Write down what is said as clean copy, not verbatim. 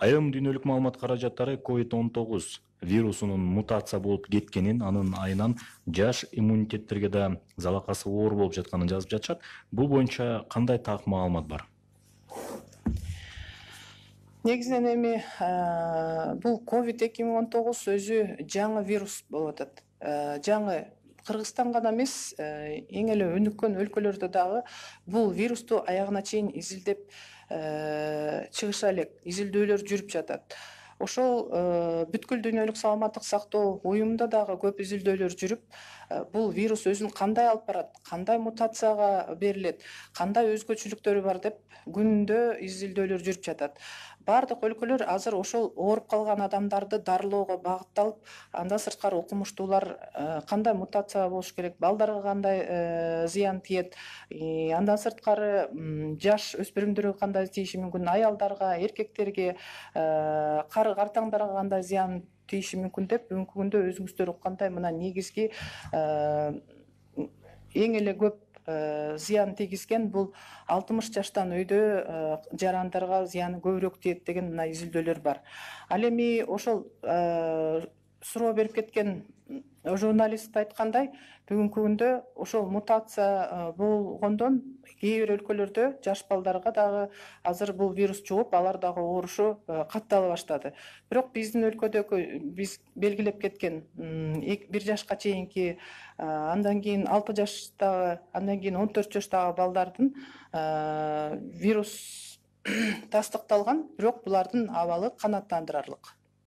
Айрым дүйнөлүк маалымат каражаттары COVID-19 вирусунун мутация болуп кеткенин, анын айынан жаш иммунитеттерге да залакасы оор болуп жатканын жазып жатышат. Бул боюнча кандай так маалымат бар? Негизинен эми бул COVID-2019 өзү жаңы вирус болуп атат. Жаңы Кыргызстан гана эмес, эң эле өнүккөн өлкөлөрдө дагы бул вирусту аягына чейин изилдеп чыгыша элек, изилдөөлөр жүрүп жатат. Ошол бүткүл дүйнөлүк саламаттык сактоо уюмунда дагы көп изилдөөлөр жүрүп, бул вирус өзүн кандай алып барат, кандай мутацияга берилет, кандай өзгөчөлүктөрү бар деп күндө изилдөөлөр жүрүп жатат. Бардык өлкөлөр азыр ошол ооруп калган адамдарды дарылоого багытталып, андан сырткары окумуштуулар кандай мутация болуш керек, балдарга кандай зыян тиет, андан сырткары жаш өспүрүмдөргө кандай тийиши мүмкүн, аялдарга, эркектерге, картаңдарга кандай зыян тийиши мүмкүн деп бүгүнкү күндө өзүңүздөр уккандай мына негизги эң эле көп зыян тийгизген бул 60 жаштан өйдө жарандарга зыяны көбүрөөк тиет деген мына изилдөөлөр бар. Ал эми ошол суроо берип кеткен журналист айткандай, бүгүнкү күндө ошол мутация болгондон кээ бир өлкөлөрдө жаш балдарга дагы азыр бул вирус чугуп, алар дагы оорушу каттала баштады. Бирок биздин өлкөдөгү биз белгилеп кеткен 1 жашка чейинки, андан кийин 6 жаштагы, андан кийин 14 жаштагы балдардын вирус тастыкталган, бирок булардын абалы канааттандырарлык.